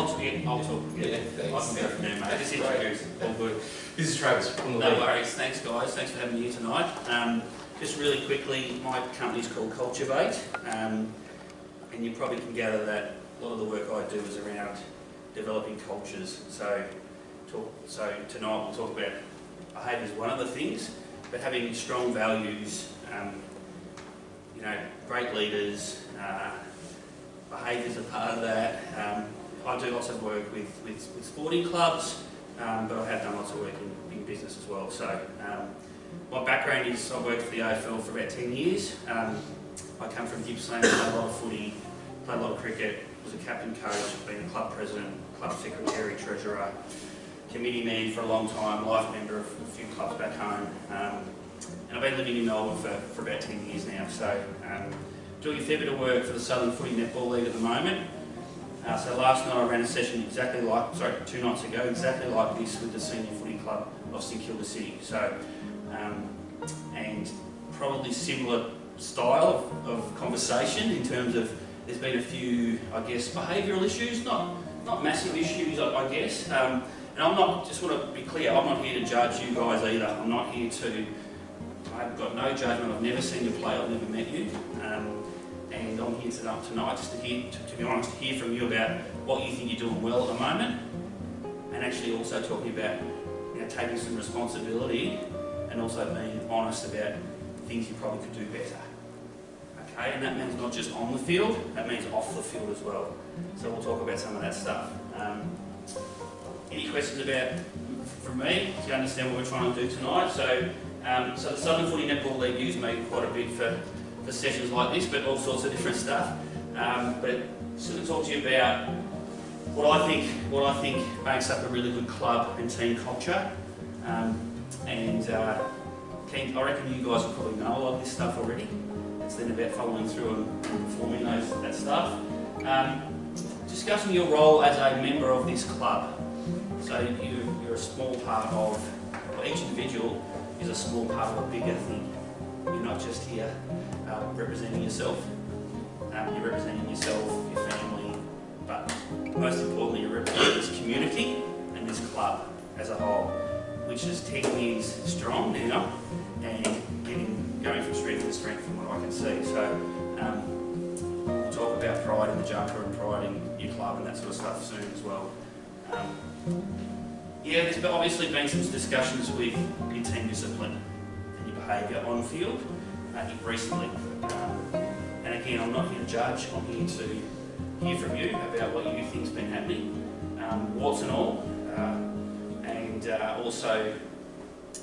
I'll talk. Yeah, thanks. I can go from there, mate. Just introduce. All good. This is Travis from the No league. worries. Thanks, guys. Thanks for having me here tonight. Just really quickly, my company's called Culturevate, and you probably can gather that a lot of the work I do is around developing cultures. So tonight we'll talk about behaviour is one of the things, but having strong values, great leaders, behaviours are part of that. I do lots of work with sporting clubs, but I have done lots of work in business as well. So my background is I worked for the AFL for about 10 years. I come from Gippsland, played a lot of footy, played a lot of cricket, was a captain coach, been a club president, club secretary, treasurer, committee man for a long time, life member of a few clubs back home. And I've been living in Melbourne for about 10 years now. So doing a fair bit of work for the Southern Footy Netball League at the moment. So last night I ran a session 2 nights ago, exactly like this with the Senior Footy Club of St Kilda City. So, and probably similar style of conversation in terms of there's been a few, I guess, behavioural issues, not massive issues, I guess. And I'm not, just want to be clear, I'm not here to judge you guys either. I'm not here to, I've got no judgment, I've never seen you play, I've never met you. And I'm here tonight just to hear, to be honest, to hear from you about what you think you're doing well at the moment, and actually also talking about taking some responsibility and also being honest about things you probably could do better. Okay, and that means not just on the field, that means off the field as well. So we'll talk about some of that stuff. Any questions from me? Do you understand what we're trying to do tonight? So the Southern Footy Netball League use me quite a bit for sessions like this, but all sorts of different stuff. But just to talk to you about what I think makes up a really good club and team culture. I reckon you guys will probably know a lot of this stuff already. It's then about following through and performing that stuff. Discussing your role as a member of this club. So you're a small part of, well, each individual is a small part of a bigger thing. You're not just here representing yourself. You're representing yourself, your family, but most importantly, you're representing this community and this club as a whole, which is 10 years strong now and going from strength to strength from what I can see. So we'll talk about pride in the jumper and pride in your club and that sort of stuff soon as well. There's obviously been some discussions with your team discipline and your behaviour on field recently. And again, I'm not here to judge, I'm here to hear from you about what you think's been happening, warts and all, and also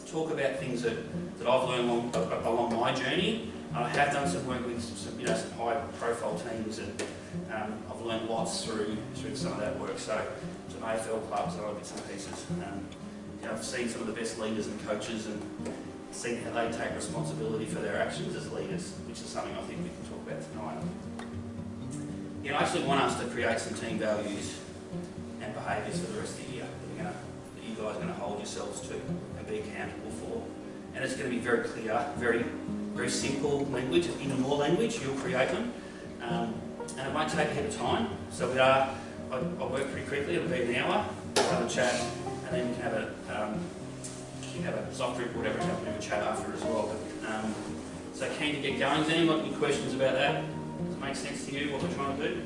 talk about things that I've learned along my journey. I have done some work with some high-profile teams, and I've learned lots through some of that work. So some AFL clubs and other bits and pieces. I've seen some of the best leaders and coaches and seen how they take responsibility for their actions as leaders, which is something I think we can talk about tonight. I actually want us to create some team values and behaviours for the rest of the year that you guys are going to hold yourselves to and be accountable for. And it's going to be very clear, very, very simple language, in your language, you'll create them. And it won't take a heap of time. So I work pretty quickly, it'll be an hour, we'll have a chat, and then we can have a soft drink or whatever, and have a bit of a chat after as well. But, so keen to get going. Has anyone got any questions about that? Does it make sense to you, what we're trying to do?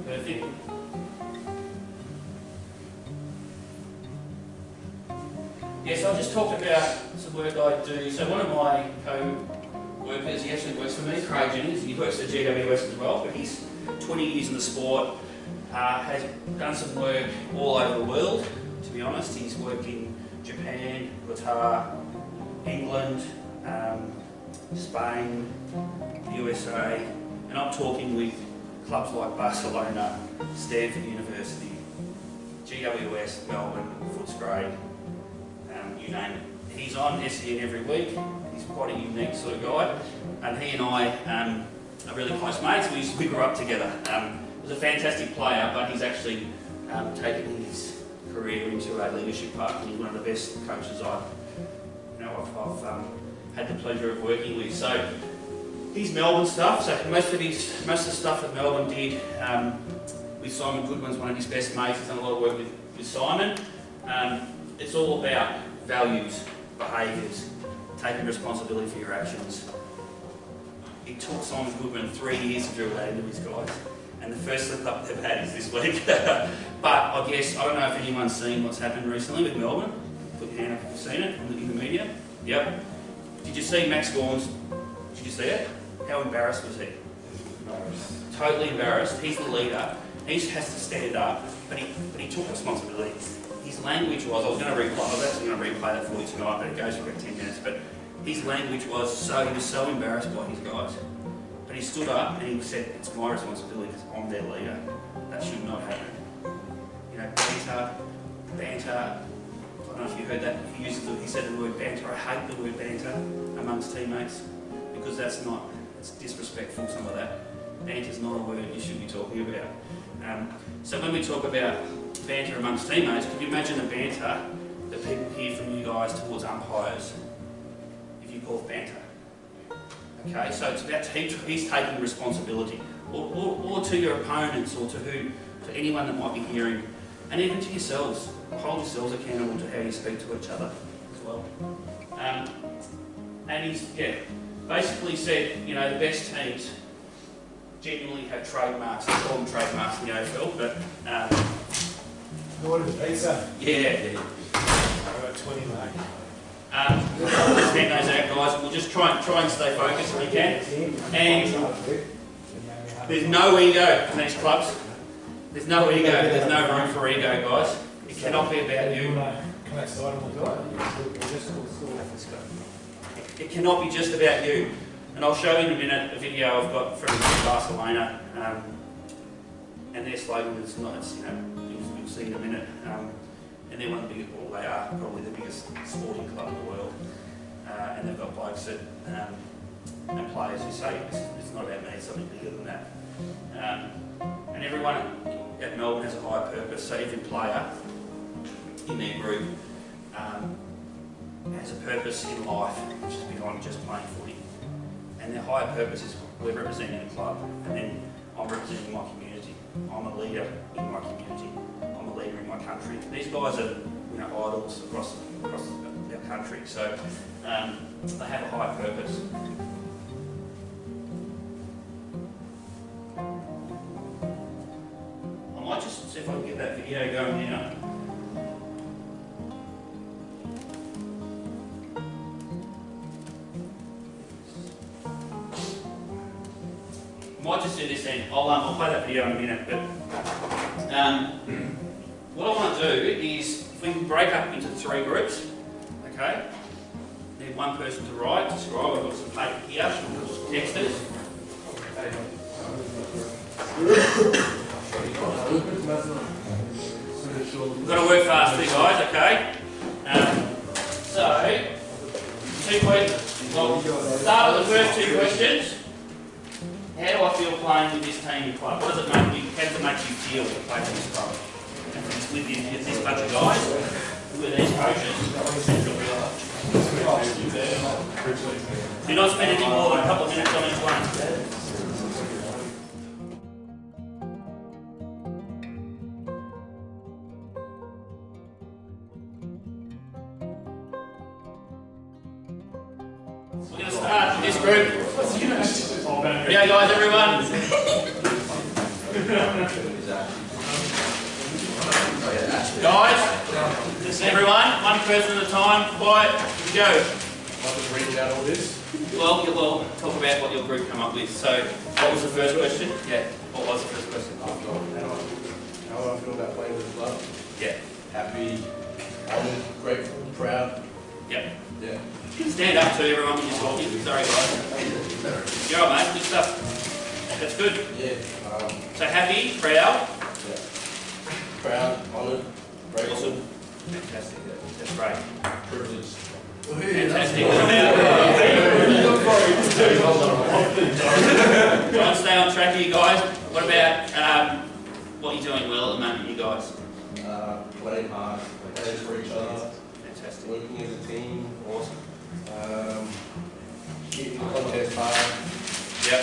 Perfect. So I just talked about some work I do. So one of my co-workers, he actually works for me, Craig Jennings, he works at GWS as well, but he's 20 years in the sport, has done some work all over the world, to be honest. He's worked in Japan, Qatar, England, Spain, the USA, and I'm talking with clubs like Barcelona, Stanford University, GWS, Melbourne, Footscray, you name it. He's on SEN every week. He's quite a unique sort of guy, and he and I are really close mates. We grew up together. He was a fantastic player, but he's actually taken his career into a leadership path, and he's one of the best coaches I've had the pleasure of working with. So his Melbourne stuff. So most of the stuff that Melbourne did with Simon Goodwin's one of his best mates. He's done a lot of work with Simon. It's all about values, behaviours, taking responsibility for your actions. It took Simon Goodwin 3 years to drill that into his guys, and the first slip up they've had is this week. But I guess, I don't know if anyone's seen what's happened recently with Melbourne. Put your hand up if you've seen it in the media. Yep. Did you see Max Gawn's? Did you see it? How embarrassed was he? Totally embarrassed. He's the leader. He has to stand up, but he took responsibility. His language was, I was actually going to replay that for you tonight, but it goes for about 10 minutes. But his language was he was so embarrassed by his guys. But he stood up and he said, it's my responsibility because I'm their leader. That should not happen. You know, banter. I don't know if you heard that. He said the word banter. I hate the word banter amongst teammates because it's disrespectful, some of that. Banter's not a word you should be talking about. So when we talk about banter amongst teammates, can you imagine the banter that people hear from you guys towards umpires if you call it banter? Okay, so it's about he's taking responsibility, or to your opponents, or to anyone that might be hearing, and even to yourselves. Hold yourselves accountable to how you speak to each other as well. And he's basically said, you know, the best teams genuinely have trademarks. They call them trademarks in the AFL, but order the pizza. Yeah. I got 20, mate. Just hand those out, guys. We'll just try and stay focused if we can. And there's no ego in these clubs. There's no ego. There's no room for ego, guys. It cannot be about you. Can I start on the It cannot be just about you. And I'll show you in a minute a video I've got from Barcelona. And their slogan is you'll see in a minute. And they're one of the biggest, well, they are probably the biggest sporting club in the world. And they've got blokes and players who say it's not about me, it's something bigger than that. And everyone at Melbourne has a higher purpose, so every player in their group has a purpose in life, which is beyond just playing footy. And their higher purpose is we're representing a club, and then I'm representing my community. I'm a leader in my community. I'm a leader in my country. These guys are idols across our country, so they have a higher purpose. I might just see if I can get that video going now. I might just do this then. I'll play that video in a minute, but what I want to do is, if we can break up into 3 groups, okay? Need one person to write, to scribe. I've got some paper here, texters. We've got to work fast too, guys, okay? So, 2 questions. Well, start with the first 2 questions. How do I feel playing with this team and club? What does it make you? How does it make you feel to play for this club? With this bunch of guys, with these coaches. Do not spend any more than a couple of minutes on each one. We're going to start with this group. Yeah, guys, everyone. Guys, just everyone, one person at a time, quiet, go. I'll just read out all this. Well, talk about what your group come up with. So, what was the first question? Yeah, what was the first question? How do I feel about playing with the club? Yeah. Happy, honoured, grateful, proud. Yep. Yeah. You can stand up to everyone when you're talking. Sorry, guys. You're all right, mate. Good stuff. That's good. Yeah. So happy, proud. Yeah. Proud, honoured, grateful. Awesome. Fantastic. That's great. Privileged. Fantastic. Try and stay on track here, guys. What about what are you doing well at the moment, you guys? Playing hard, playing for each other. Fantastic. Working as a team. Awesome. Keeping the contest hard. Yep.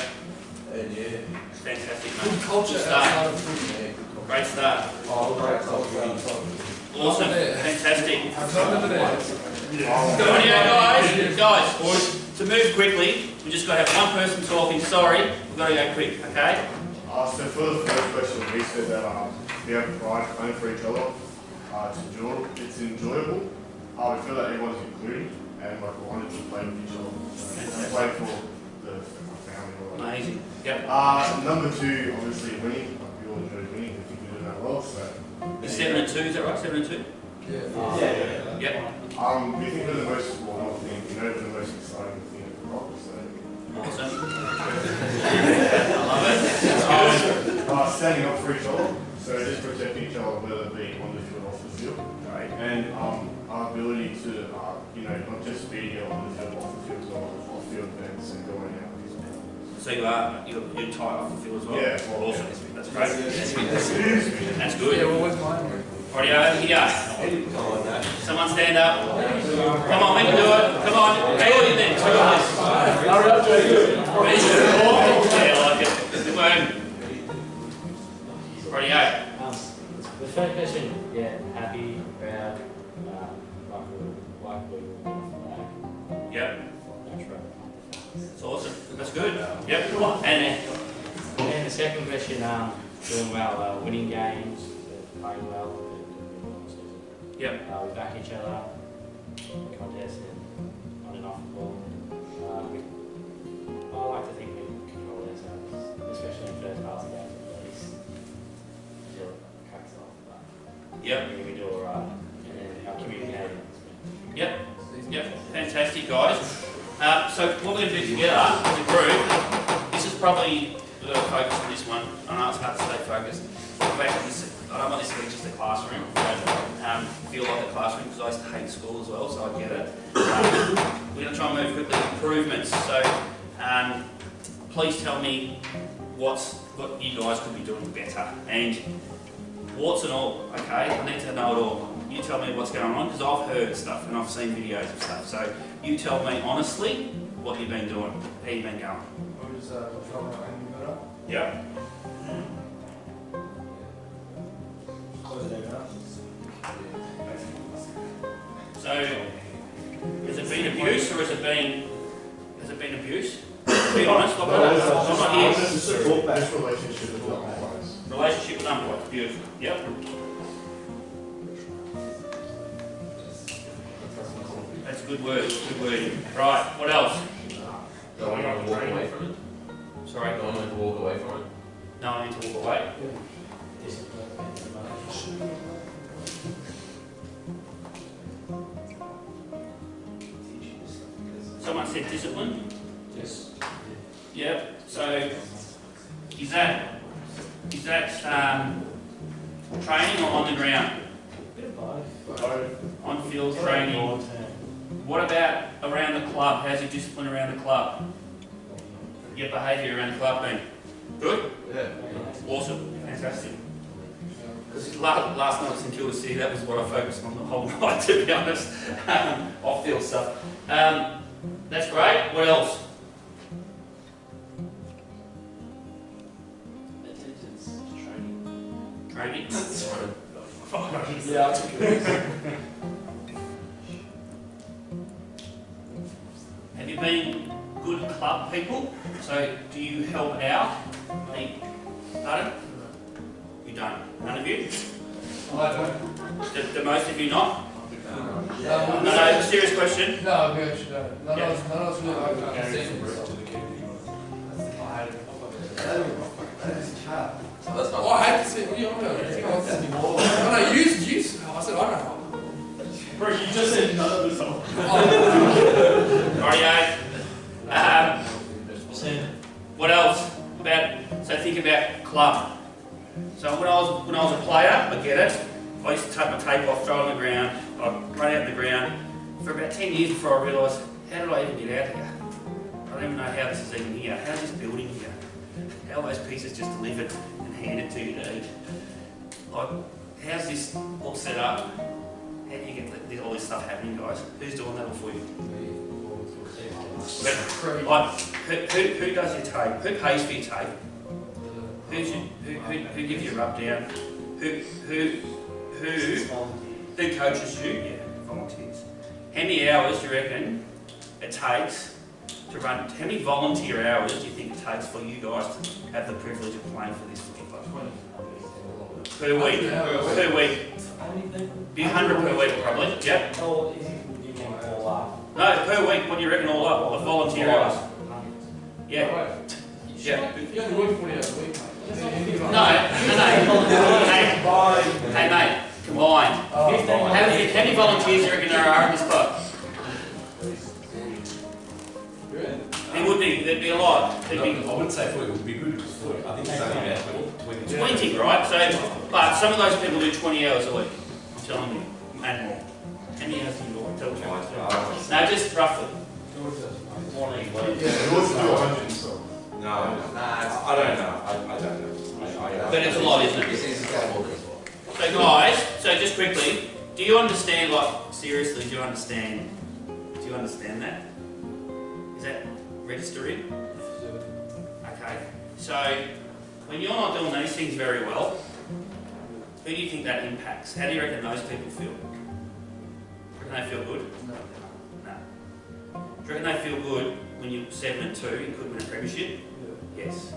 And yeah. Fantastic, mate. Good culture Good start. outside of food. Yeah, good Great start. Oh, great. Awesome. Fantastic. Yeah. Guys, to move quickly, we just got to have one person talking. Sorry, we've got to go quick, okay? So for the first question, we said that we have pride playing for each other. It's enjoyable. We feel that everyone's included and like we wanted to play with each other and play for the family. Or whatever. Amazing. Yep. Number two, obviously winning. Like we all enjoy winning. I think we do that well. So It's 7 and 2, is that right? 7 and 2? yeah. Yep. We think we're the most well, not think, we're the most exciting thing at the rock. So Awesome. I love it. standing up for each other. So just protecting each other, whether it be on the field or off the field. Right. And our ability to, not just be on the field, off the field, but off field events and going out. So you're tight off the field as well? Yeah. Well, Awesome. yeah. That's great. That's good. Yeah, well, where's mine? Alrighty, over here. Someone stand up. Come on, we can do it. Come on. Hey, all you then. Two of this. Yeah, I like it. Good work. Alrighty, The first question, yeah, happy, proud, like we were flag. Yep. That's right. That's awesome. That's good. Yep. And the second question, doing well, winning games, playing well, Yep. we back each other, contest and on and off the ball. I like to think we control ourselves, especially in first half of the game. At least until it cracks off. But Yep. we do all right, and then our communicating. Yep. Yep. Fantastic, guys. So what we're going to do together as a group, this is probably, we've got to focus on this one. I know it's hard to stay focused. I don't want this to be just a classroom. I feel like a classroom because I used to hate school as well, so I get it. We're going to try and move quickly. Improvements. So please tell me what you guys could be doing better. And warts and all, okay? I need to know it all. You tell me what's going on because I've heard stuff and I've seen videos of stuff. So you tell me honestly what you've been doing, how you've been going. I was trying to aim better. Yeah. So, has it been abuse or has it been abuse? Be honest, I'm not here. This relationship with the umpires. Relationship with umpires, beautiful. Yep. That's a good word, good word. Right, what else? Don't want to walk away from it. Sorry? Don't want to walk away from it. No, I need to walk away. Someone said discipline? Yes. Yep. So, is that training or on the ground? Bit of both. On field training. What about around the club? How's your discipline around the club? Your behaviour around the club been good? Yeah. Awesome. Fantastic. Last night at St Kilda City, that was what I focused on the whole night, to be honest. Off-field stuff. That's great. What else? Training. Yeah, I took it. Have you been good club people? So do you help out? Pardon? You don't? None of you? I don't. Do most of you not? No, serious question. No, we actually don't. None of us really like that. I hate it. That's Oh, I hate to see it. What are you on about? I think I want to see more. No, no, use. I said, I don't know. Bro, you just said none of this. Rightio. What else? So think about club. So when I was a player, I get it. I used to take my tape off, throw it on the ground, I'd run out the ground. For about 10 years before I realised, how did I even get out here? I don't even know how this is even here. How's this building here? How are those pieces just delivered and handed to you to eat? Like, how's this all set up? How do you get all this stuff happening, guys? Who's doing that all for you? Like, who does your tape? Who pays for your tape? Who gives you a rub down? Who coaches you? Yeah, volunteers. How many hours do you reckon it takes to run? How many volunteer hours do you think it takes for you guys to have the privilege of playing for this footy club? Per week. Per week. Be 100 per week probably. Yep. Oh, is it, you mean all up? No, per week. What do you reckon all up? The volunteer hours. Yeah. Yeah. You only work 40 hours a week, mate. No. Hey mate, combined. How many volunteers do you reckon there are in this club? There would be. There'd be a lot. There'd be I wouldn't say 40, it would be good if it was 40. I think it's only about 20. 20, right? So, but some of those people do 20 hours a week. I'm telling you, and more. How many hours do you work? Tell me. No, just roughly. One each week. You also do 100, so. No, I don't know. I don't know. But it's a lot, isn't it? So guys, so just quickly, do you understand? Like seriously, do you understand that? Is that registering? Okay. So when you're not doing these things very well, who do you think that impacts? How do you reckon those people feel? Reckon they feel good? No. Do you reckon they feel good when you're 7 and 2 and could win a premiership? Yes.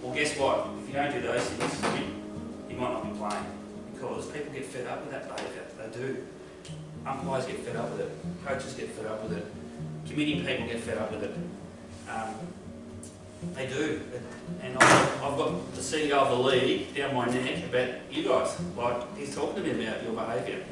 Well, guess what? If you don't do those things, you might not be playing because people get fed up with that behaviour. They do. Umpires get fed up with it. Coaches get fed up with it. Committee people get fed up with it. They do. And I've got the CEO of the league down my neck about you guys. Like, he's talking to me about your behaviour.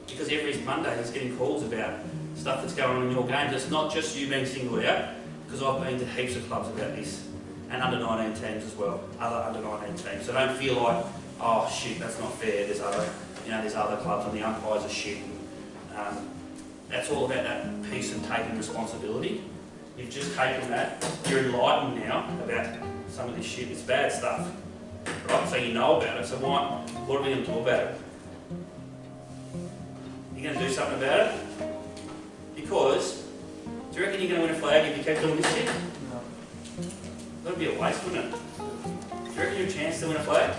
Because every Monday he's getting calls about stuff that's going on in your games. It's not just you being singled out, because I've been to heaps of clubs about this. And under 19 teams as well. Other under 19 teams. So don't feel like, oh shit, that's not fair. There's other clubs and the umpires are shit. That's all about that piece and taking responsibility. You've just taken that. You're enlightened now about some of this shit. It's bad stuff, right? So you know about it. So what are we going to do about it? You're going to do something about it? Because, do you reckon you're going to win a flag if you keep doing this shit? No. That'd be a waste, wouldn't it? Do you reckon you have a chance to win a flag?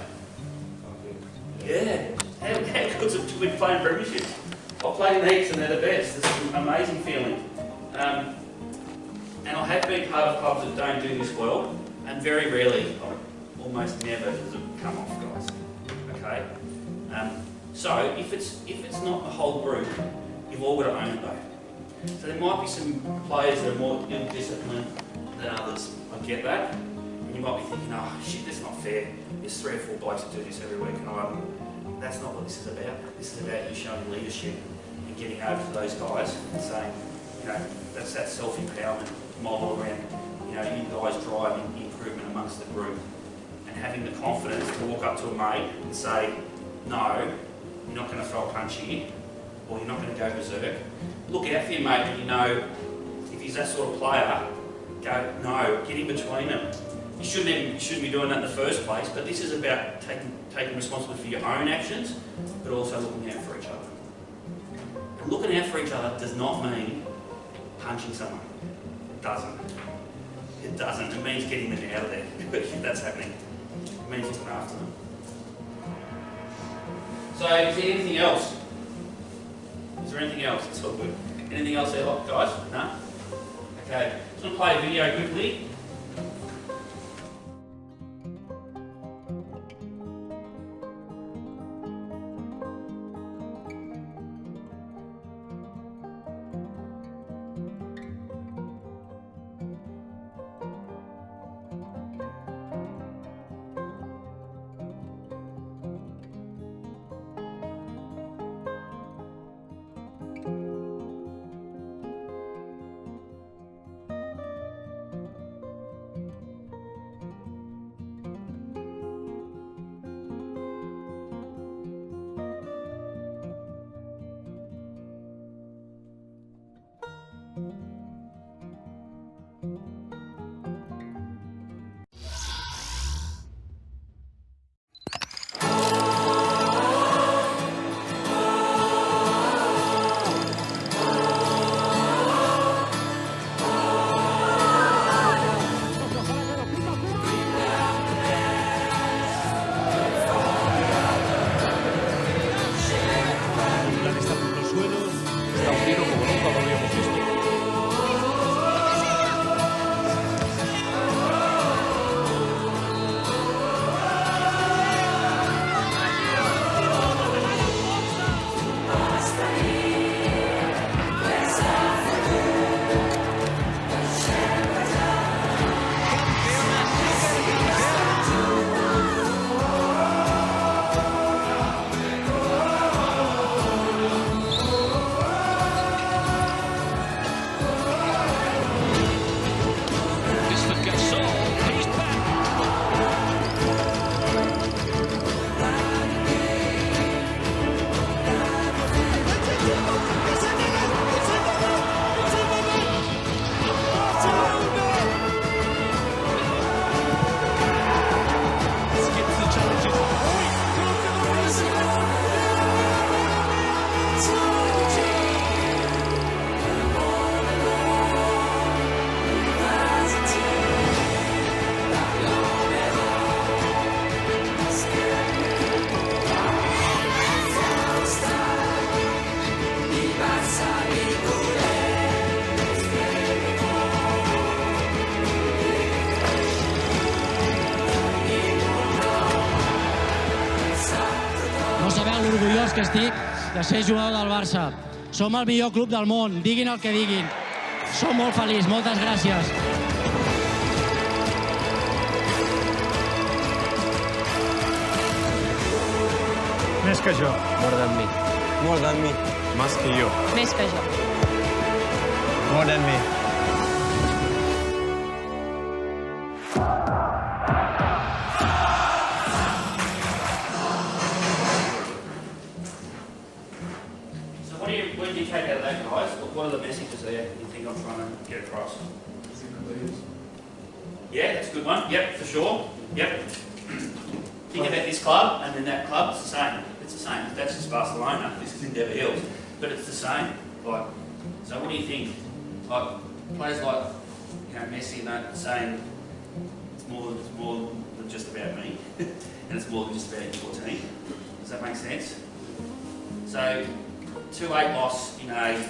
Yeah. How good's it to win playing premierships? I've played in heaps and they're the best. It's an amazing feeling. And I have been part of clubs that don't do this well, and very rarely, almost never, does it come off, guys. Okay? So if it's not the whole group, you've all got to own it though. So there might be some players that are more ill-disciplined than others. I get that. And you might be thinking, oh shit, that's not fair. There's 3 or 4 blokes that do this every week, and that's not what this is about. This is about you showing leadership and getting over to those guys and saying, that's that self-empowerment model around, you guys driving improvement amongst the group and having the confidence to walk up to a mate and say, no, you're not going to throw a punch here, or you're not going to go berserk. Look out for your mate, and if he's that sort of player, go, no, get in between them. You shouldn't be doing that in the first place, but this is about taking responsibility for your own actions, but also looking out for each other. And looking out for each other does not mean punching someone. It doesn't. It doesn't. It means getting them out of there if that's happening. It means looking after them. So, is there anything else? Is there anything else? It's all good. Anything else there, guys? No? Okay. I'm going to play a video quickly. No sabeu l'orgullós que estic de ser jugador del Barça. Som el millor club del món, diguin el que diguin. Som molt feliços, moltes gràcies. Més que jo. More than me. More than me. Más que yo. Més que jo. More than me. So what do you take out of that, guys? What are the messages there you think I'm trying to get across? Yeah, that's a good one. Yep, for sure. Yep. Think about this club and then that club, it's the same. It's the same. That's just Barcelona. This is Endeavour Hills. But it's the same. Like, so what do you think? Like, players like, you know, Messi and that saying it's more than just about me. And it's more than just about your team. Does that make sense? So, 2-8 loss in a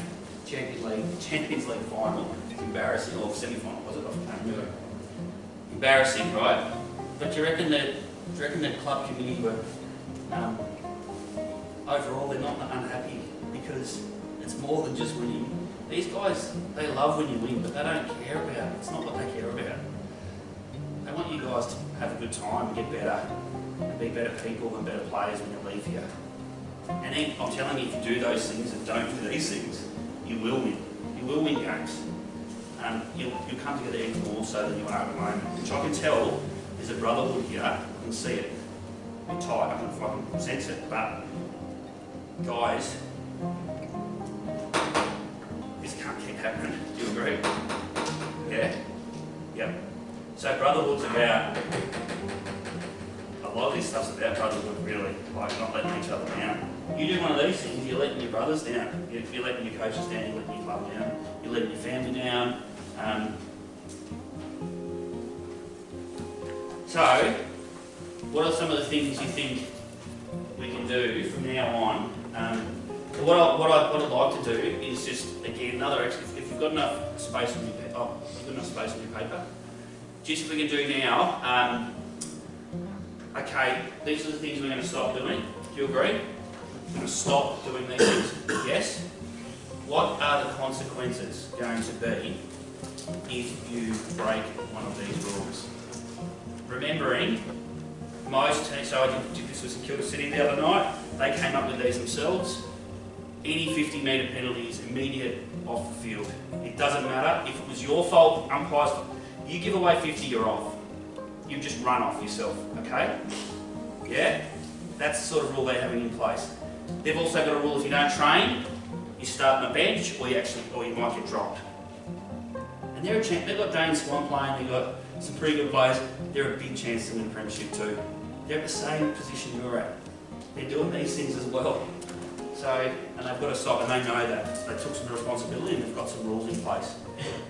Champions League final. Embarrassing, or semi-final, was it? I can't remember. Embarrassing, right? But do you reckon that club committee were, overall, they're not unhappy because it's more than just winning. These guys, they love when you win, but they don't care about it. It's not what they care about. They want you guys to have a good time and get better and be better people and better players when you leave here. And then I'm telling you, if you do those things and don't do these things, you will win. You will win games. You'll come together even more so than you are at the moment, which I can tell there's a brotherhood here. I can see it. A bit tight, I can sense it. But guys, this can't keep happening. Do you agree? Yeah? Yep. So brotherhood's about, a lot of this stuff's about brotherhood really, like not letting each other down. You do one of these things, you're letting your brothers down. You're letting your coaches down, you're letting your club down, you're letting your family down. So, what are some of the things you think we can do from now on? What I'd like to do is just, again, another extra, if you've got enough space on your paper, just if we can do now, okay, these are the things we're going to stop doing. Do you agree? We're going to stop doing these things. Yes? What are the consequences going to be if you break one of these rules? Remembering, most teams, so I did this with St Kilda City the other night, they came up with these themselves. Any 50-metre penalty is immediate off the field. It doesn't matter if it was your fault, umpires, you give away 50, you're off. You just run off yourself, okay? Yeah? That's the sort of rule they're having in place. They've also got a rule if you don't train, you start on the bench or you might get dropped. And they're a chance, they've got Dane Swan playing, they've got some pretty good players, they're a big chance to win the premiership too. They're at the same position you're at. They're doing these things as well. So, and they've got to stop, and they know that. They took some responsibility and they've got some rules in place.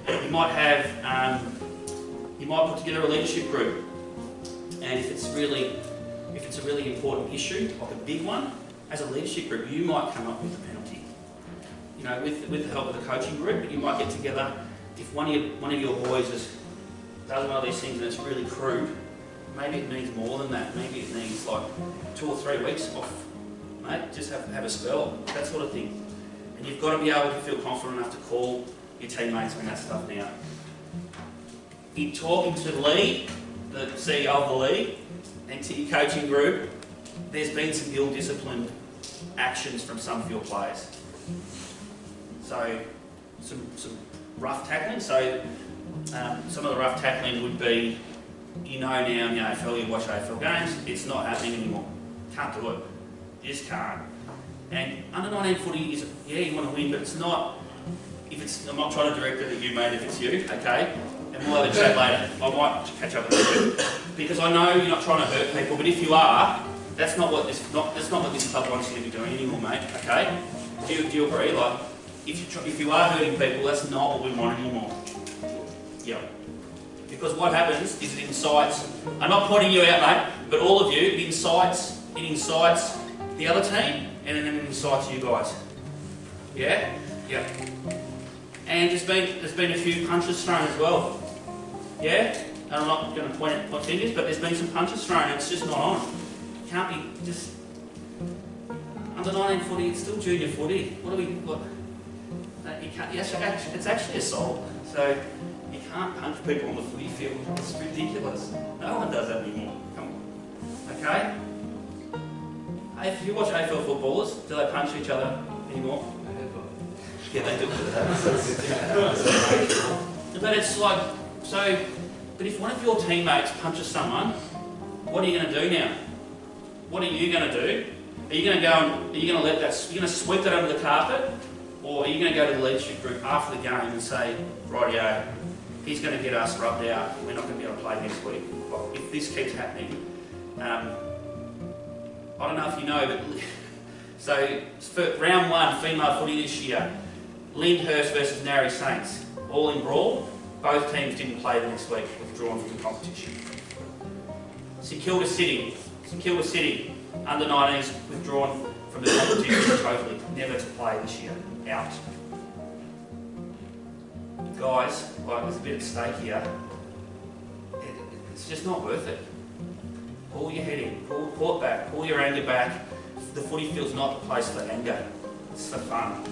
You might have, you might put together a leadership group, and if it's a really important issue, like a big one, as a leadership group, you might come up with a penalty. You know, with the help of the coaching group, you might get together. If one of your boys does one of these things and it's really crude, maybe it needs more than that. Maybe it needs like 2 or 3 weeks off, mate. Just have a spell, that sort of thing. And you've got to be able to feel confident enough to call your teammates on that stuff now. In talking to Lee, the CEO of the league, and to your coaching group, there's been some ill-disciplined actions from some of your players. So, some rough tackling. So, some of the rough tackling would be, you know now in the AFL, you watch AFL games, it's not happening anymore. Can't do it. You just can't. And under 19 footy is, yeah, you want to win, but it's not, I'm not trying to direct it at you, mate, if it's you, okay? And we'll have a chat later. I might catch up with you. Because I know you're not trying to hurt people, but if you are, that's not what this club wants you to be doing anymore, mate, okay? Do you agree? Like, if you are hurting people, that's not what we want anymore. Yeah. Because what happens is it incites, I'm not pointing you out, mate, but all of you, it incites the other team, and then it incites you guys. Yeah? Yeah. And there's been a few punches thrown as well. Yeah? And I'm not going to point fingers, but there's been some punches thrown and it's just not on. Can't be just... Under 19 footy, it's still junior footy. What? You can't, it's actually assault. So you can't punch people on the footy field. It's ridiculous. No one does that anymore. Come on. Okay? Hey, if you watch AFL footballers, do they punch each other anymore? Yeah, they do. But it's like, so, but if one of your teammates punches someone, what are you going to do now? What are you going to do? Are you going to go and, are you going to let that, you're going to sweep that under the carpet? Or are you going to go to the leadership group after the game and say, rightio, he's going to get us rubbed out, we're not going to be able to play next week. Well, if this keeps happening, I don't know if you know, but so for round 1, female footy this year, Lyndhurst versus Narry Saints, all in brawl. Both teams didn't play the next week, withdrawn from the competition. St Kilda City, under 19s, withdrawn from the competition totally, never to play this year, out. Guys, like there's a bit at stake here. It's just not worth it. Pull your head in, pull it back, pull your anger back. The footy field's not the place for anger. It's for fun,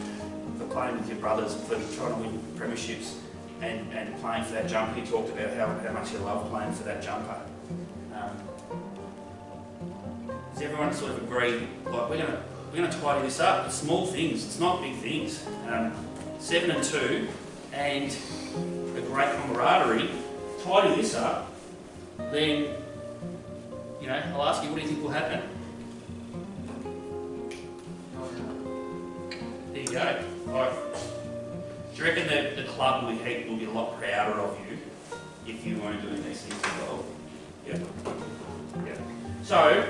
for playing with your brothers, for trying to win premierships and playing for that jumper. You talked about how much you love playing for that jumper. Does everyone sort of agree, like we're gonna tidy this up? It's small things, it's not big things. 7-2 and a great camaraderie, tidy this up, then I'll ask you, what do you think will happen? There you go. Right. Do you reckon that the club will be a lot prouder of you if you weren't doing these things as well? Yeah. So,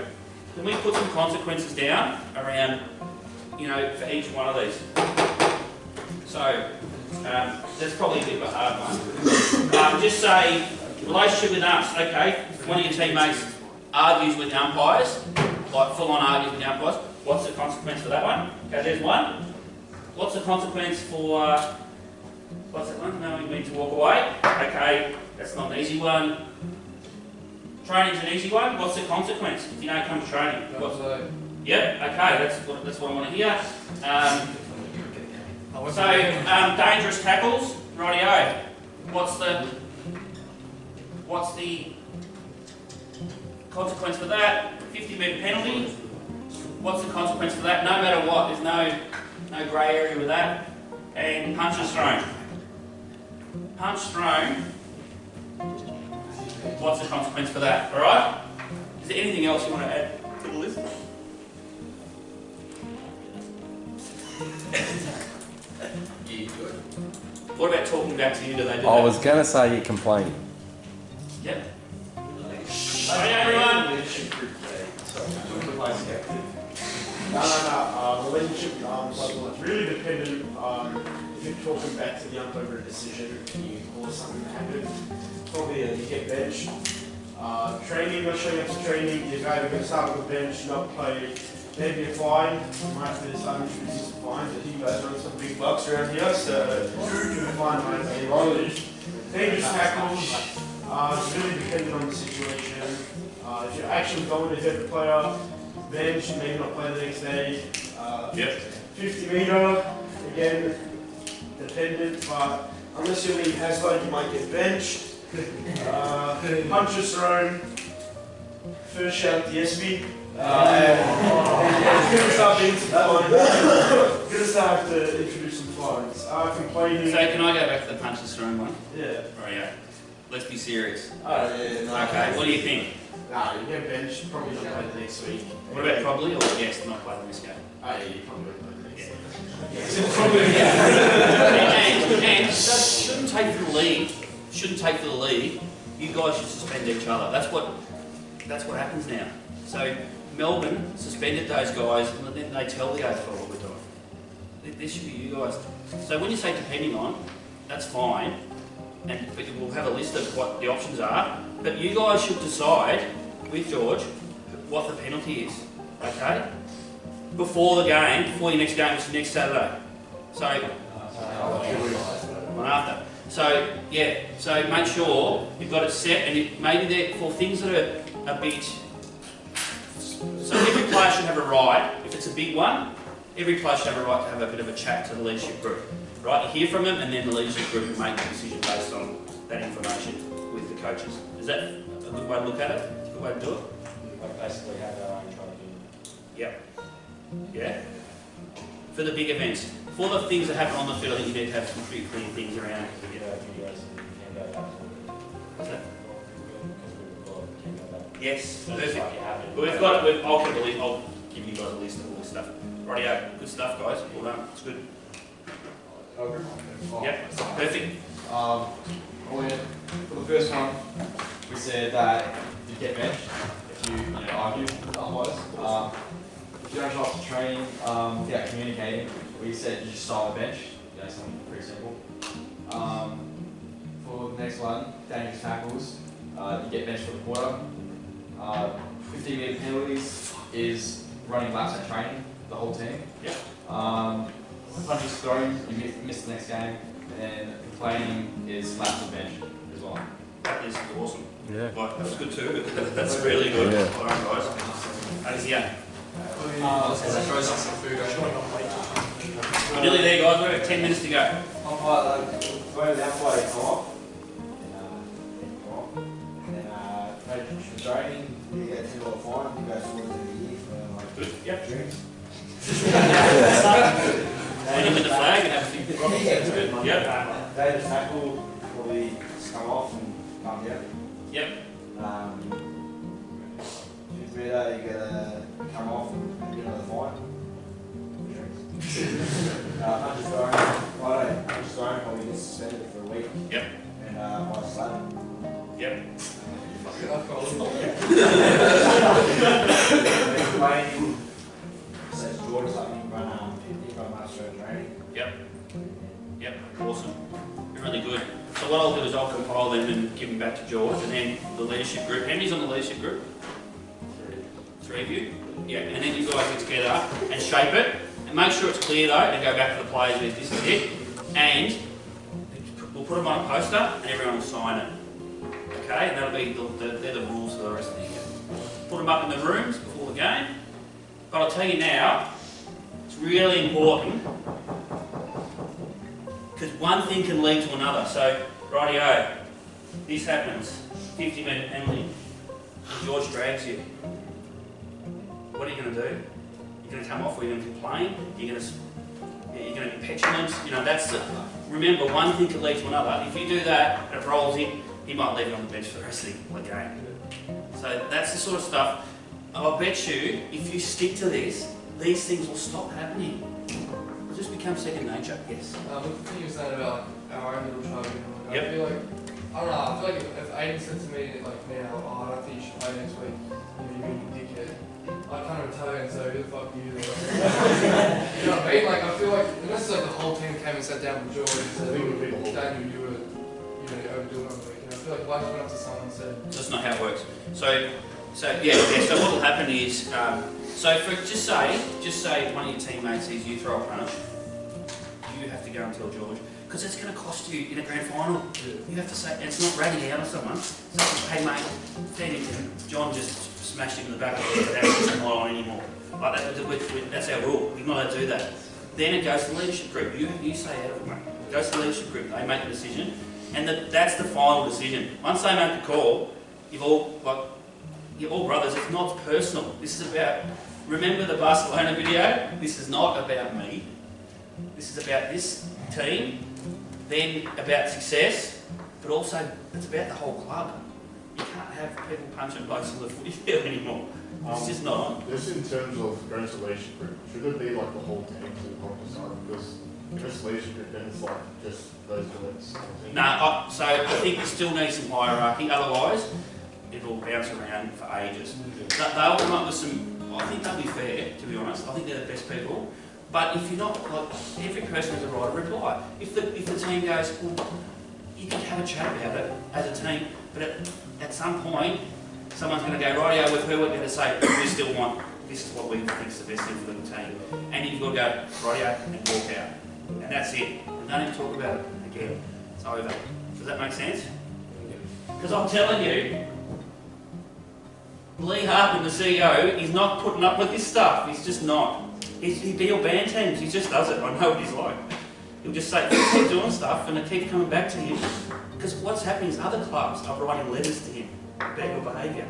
can we put some consequences down around, for each one of these? So, that's probably a bit of a hard one. Just say, relationship with umps, okay? If one of your teammates argues with the umpires, like full-on argues with the umpires, what's the consequence for that one? Okay, there's one. What's the consequence for, what's that one? No, we need to walk away. Okay, that's not an easy one. Training's an easy one. What's the consequence if you don't come to training? Yep, okay, that's what I want to hear. Dangerous tackles, rightio. What's the consequence for that? 50-metre penalty. What's the consequence for that? No matter what, there's no grey area with that. And punches thrown. Punch thrown. What's the consequence for that? All right? Is there anything else you want to add to the list? What about talking back to you? Do they do that? I was going to say you're complaining. Yep. Hey everyone! No. Relationship with arms, it's really dependent. If you're talking back to the ump over a decision and you cause something to happen, probably you get benched. Training, not showing up to training, you're going to start with the bench, not play, maybe a fine. You might have to start introducing some fines. I think you guys run some big bucks around here, so the fine might be $1. Dangerous tackles, it's really dependent on the situation. If you're actually going to hit the player, bench, maybe not play the next day. 50-metre, again, dependent, but unless you're being Hasler, you might get benched. Punches thrown, first shout at the SB. It's going to start being some fines. Going to start to introduce some fines. Complaining. So can I go back to the punches thrown one? Yeah. Right, yeah. Let's be serious. Oh, yeah, no. Okay, what do you think? Nah, you get benched, probably not play the next week. What about probably or yes, not play the next game? Oh, yeah, you probably won't play the next week. And shouldn't take for the league. You guys should suspend each other. That's what happens now. So Melbourne suspended those guys, and then they tell the AFL what we're doing. This should be you guys. So when you say depending on, that's fine. But we'll have a list of what the options are. But you guys should decide with George what the penalty is. Okay? Before the game, before your next game, which is next Saturday. So one after. So yeah, so make sure you've got it set, and maybe they're for things that are a bit. So every player should have a right. If it's a big one, every player should have a right to have a bit of a chat to the leadership group. Right, you hear from them, and then the leadership group will make a decision based on that information with the coaches. Is that a good way to look at it? It's a good way to do it? Like basically have our own try to do. Yep. Yeah. For the big events. For the things that happen on the field, I think you need to have some pretty clear things around it. You know, videos and you can go back to it. What's that? Because we record, we can go back. Yes, So it's perfect. like you have it. But I'll give you guys a list of all this stuff. Rightio, good stuff, guys. Well done. It's good. Yep, perfect. For the first one, we said that you get benched if you argue otherwise. If you don't show up to training without communicating, we said you just start on the bench. Something pretty simple. For the next one, dangerous tackles, you get benched for the quarter. 15-metre penalties is running laps at training, the whole team. Yep. Punches thrown, you miss the next game, and then complaining is laps on bench as well. That is awesome. Yeah. Right, that was good too. That's really good. Yeah. Well done, guys. That is yeah. As it throws up some food, We're nearly there, guys. We've got 10 minutes to go. Going that way, come off. And for training, you get $10 fine, you go towards the end of the year for like Good. Yep. drinks. When you win the flag and have a few. Yeah, That's good. Yep. David tackle probably just come off and come down. Yep. Fifth metre, you gotta come off and get another fine. Punches thrown, punches thrown probably gets suspended for a week. Yep. And by slap. Yep. Playing, says George, like you run 50 by much for training. Yep. Yep. Awesome. You're really good. So what I'll do is I'll compile them and give them back to George, and then the leadership group. How many's on the leadership group? 3 of you. Yeah. And then you guys get together and shape it, and make sure it's clear though, and go back to the players with this is it, and we'll put them on a poster, and everyone will sign it. Okay, and that'll be they're the rules for the rest of the year. Put them up in the rooms before the game. But I'll tell you now, it's really important because one thing can lead to another. So, rightio, this happens, 50-metre penalty, and George drags you. What are you going to do? You're going to come off, or you're going to complain, you're going to be petulant. Remember, one thing can lead to another. If you do that and it rolls in, he might leave you on the bench for the rest of the game. So that's the sort of stuff. I'll bet you, if you stick to this, these things will stop happening. It'll just become second nature. Yes. Look, the thing you were saying about our own little tribunal. Yep. I feel like, I don't know, I feel like if Aiden said to me, like now, I don't think you should play next week, you're a dickhead. I can't even tell you and say, who the fuck are you? You know what I mean? Like, I feel like, unless like the whole team came and sat down with George and said, Daniel, you were overdoing it on the week. I feel like Blake went up to someone and said... That's not how it works. So yeah. So what will happen is, just say one of your teammates sees you throw a punch, you have to go and tell George, because it's going to cost you in a grand final. You have to say, and it's not ragging out on someone. So, hey mate, John just smashed him in the back of the head, that's not on anymore. Like that's our rule. You're not allowed to do that. Then it goes to the leadership group. You say out of it, mate. It goes to the leadership group. They make the decision. And that's the final decision. Once they make the call, you're all brothers. It's not personal. This is about, remember the Barcelona video? This is not about me. This is about this team, then about success, but also it's about the whole club. You can't have people punching blokes on the footy field anymore. It's just not on. Just in terms of going to leadership group, should it be like the whole team to help decide? Because if it's leadership group, then it's like just those events. No, so I think we still need some hierarchy, otherwise it'll bounce around for ages. They'll come up with some, I think they'll be fair, to be honest. I think they're the best people. But if you're not, like, every person has a right to reply. If the team goes, well, you can have a chat about it as a team, but at some point, someone's going to go, rightio, with who we're going to say, we still want, this is what we think is the best thing for the team. And you've got to go, rightio, and walk out. And that's it. And don't even talk about it again. It's over. Does that make sense? Because I'm telling you, Lee Hartman, the CEO, is not putting up with this stuff. He's just not. He'll be your band teams. He just does it. I know what he's like. He'll just say, keep doing stuff, and it keeps coming back to him. Because what's happening is other clubs are writing letters to him about your behaviour.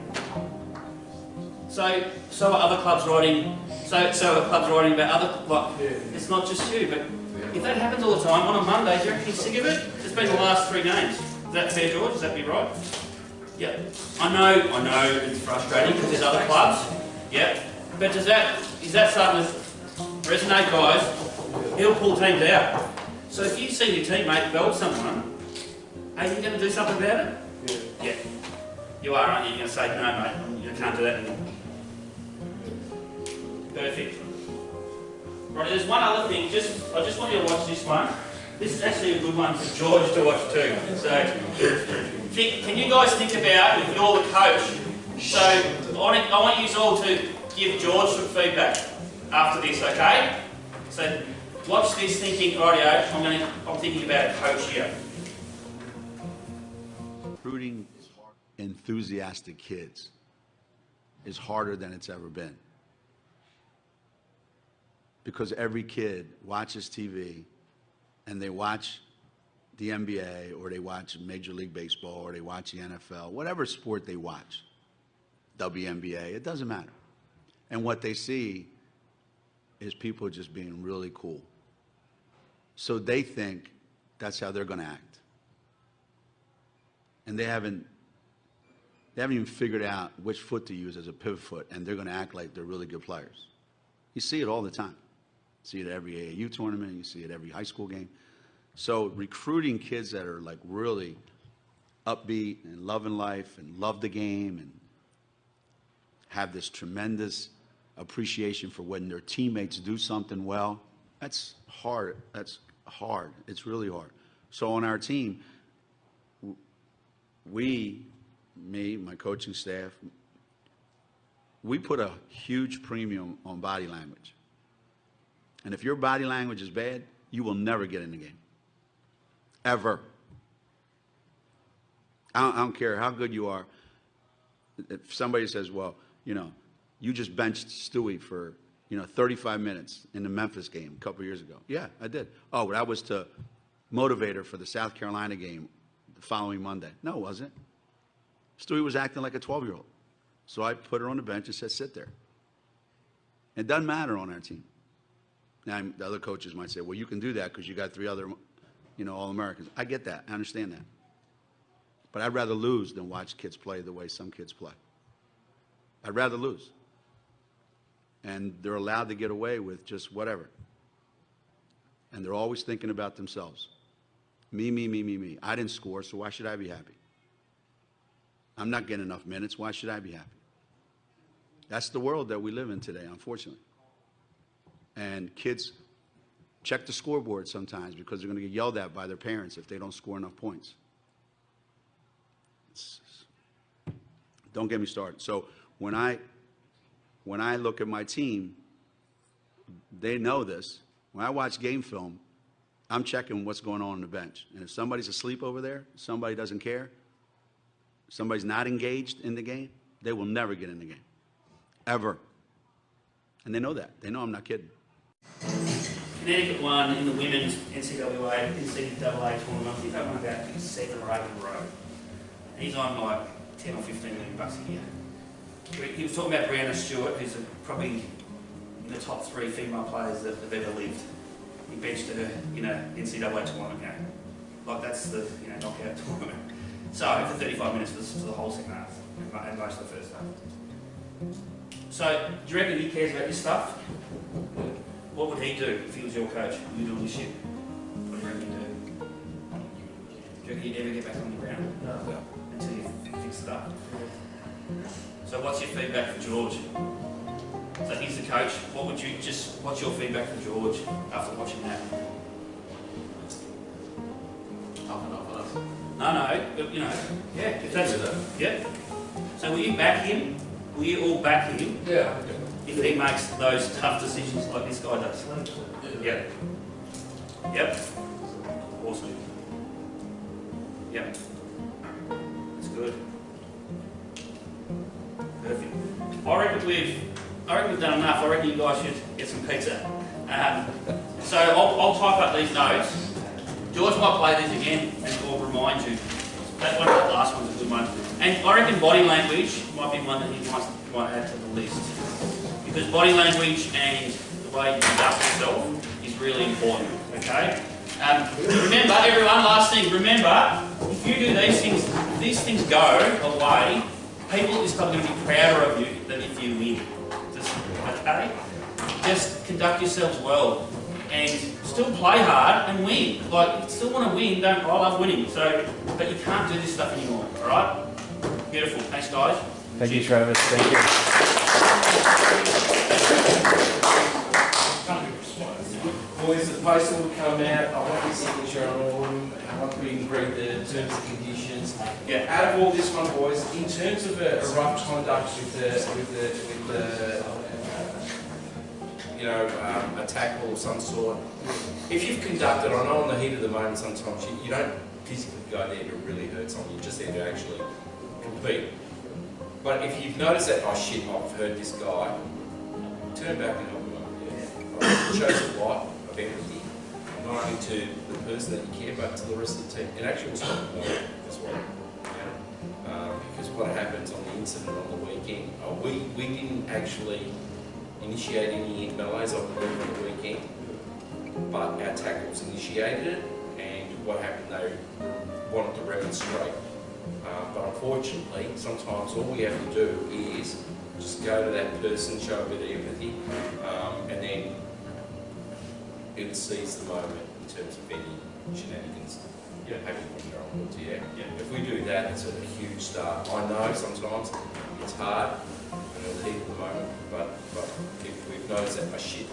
So are other clubs writing. So are clubs writing about other. Like, it's not just you, but if that happens all the time on a Monday, do you reckon he's sick of it? It's been the last 3 games. Is that fair, George? Does that be right? Yeah. I know it's frustrating because there's other clubs. Yeah. But is that starting to resonate, guys? He'll pull teams out. So if you see your teammate belt someone, are you going to do something about it? Yeah. You are, aren't you? You're going to say, no, mate, you can't do that anymore. Perfect. Right, there's one other thing. I just want you to watch this one. This is actually a good one for George to watch too. So, can you guys think about if you're the coach? So, I want you all to give George some feedback after this, okay? So, watch this thinking, rightio, I'm thinking about a coach here. Recruiting enthusiastic kids is harder than it's ever been. Because every kid watches TV and they watch the NBA or they watch Major League Baseball or they watch the NFL, whatever sport they watch, WNBA, it doesn't matter. And what they see is people just being really cool. So they think that's how they're going to act. And they haven't even figured out which foot to use as a pivot foot, and they're going to act like they're really good players. You see it all the time. You see it at every AAU tournament. You see it at every high school game. So recruiting kids that are like really upbeat and loving life and love the game and have this tremendous appreciation for when their teammates do something well, that's hard. That's hard. It's really hard. So on our team, me, my coaching staff, we put a huge premium on body language. And if your body language is bad, you will never get in the game. Ever. I don't care how good you are. If somebody says, well, you just benched Stewie for, 35 minutes in the Memphis game a couple years ago. Yeah, I did. Oh, but that was to motivate her for the South Carolina game the following Monday. No, it wasn't. Stewie was acting like a 12-year-old. So I put her on the bench and said, sit there. It doesn't matter on our team. Now, the other coaches might say, well, you can do that because you got 3 other, All-Americans. I get that. I understand that. But I'd rather lose than watch kids play the way some kids play. I'd rather lose. And they're allowed to get away with just whatever. And they're always thinking about themselves. Me, me, me, me, me. I didn't score, so why should I be happy? I'm not getting enough minutes. Why should I be happy? That's the world that we live in today, unfortunately. And kids check the scoreboard sometimes because they're going to get yelled at by their parents if they don't score enough points. Don't get me started. So when I look at my team, they know this. When I watch game film, I'm checking what's going on the bench. And if somebody's asleep over there, somebody doesn't care, somebody's not engaged in the game, they will never get in the game. Ever. And they know that. They know I'm not kidding. Connecticut won in the women's NCAA tournament. I think they won about 7 or 8 in a row. And he's on like 10 or 15 million bucks a year. He was talking about Brianna Stewart, who's probably in the top 3 female players that have ever lived. He benched her in an NCAA tournament game. Like that's the knockout tournament. So for 35 minutes for the whole second half and most of the first half. So do you reckon he cares about this stuff? What would he do if he was your coach? You doing this shit? What do you reckon he'd do? Do you reckon he'd ever get back on the ground? No. Until you fix it up. So what's your feedback for George? So he's the coach. What's your feedback for George after watching that? No, yeah. If that's yeah. So will you back him? Will you all back him? Yeah. If he makes those tough decisions like this guy does? Yeah. Yep. Awesome. Yep. That's good. Perfect. I reckon I reckon we've done enough. I reckon you guys should get some pizza. So I'll type up these notes. George might play these again and I'll remind you. That one, that last one's a good one. And I reckon body language might be one that he might add to the list. Because body language and the way you conduct yourself is really important, okay? Remember, everyone, last thing, remember, if you do these things go away, people at this club are going to be prouder of you than if you win. Okay? Just conduct yourselves well and still play hard and win. Like, you still want to win, I love winning, but you can't do this stuff anymore, alright? Beautiful. Thanks, guys. Thank you, Travis. Thank you. Boys, the poster will come out. I want your signature on all of them. I want we can read the terms and conditions. Yeah. Out of all this one, boys, in terms of a rough conduct with the a tackle of some sort, if you've conducted, I know in the heat of the moment sometimes you don't physically go there to really hurt someone, you're just there to actually compete. But if you've noticed that, oh shit, I've heard this guy, turn back and help him up. It shows a lot of empathy, not only to the person that you care, but to the rest of the team. It actually will stop more as well. Because what happens on the incident on the weekend, we didn't actually initiate any melees, I believe, on the weekend, but our tackles initiated it, and what happened, they wanted to remonstrate. But unfortunately, sometimes all we have to do is just go to that person, show a bit of empathy, and then it'll seize the moment in terms of any shenanigans happening when you're on board. If we do that, it's a huge start. I know sometimes it's hard and in the heat of the moment, but if we've noticed that, oh shit,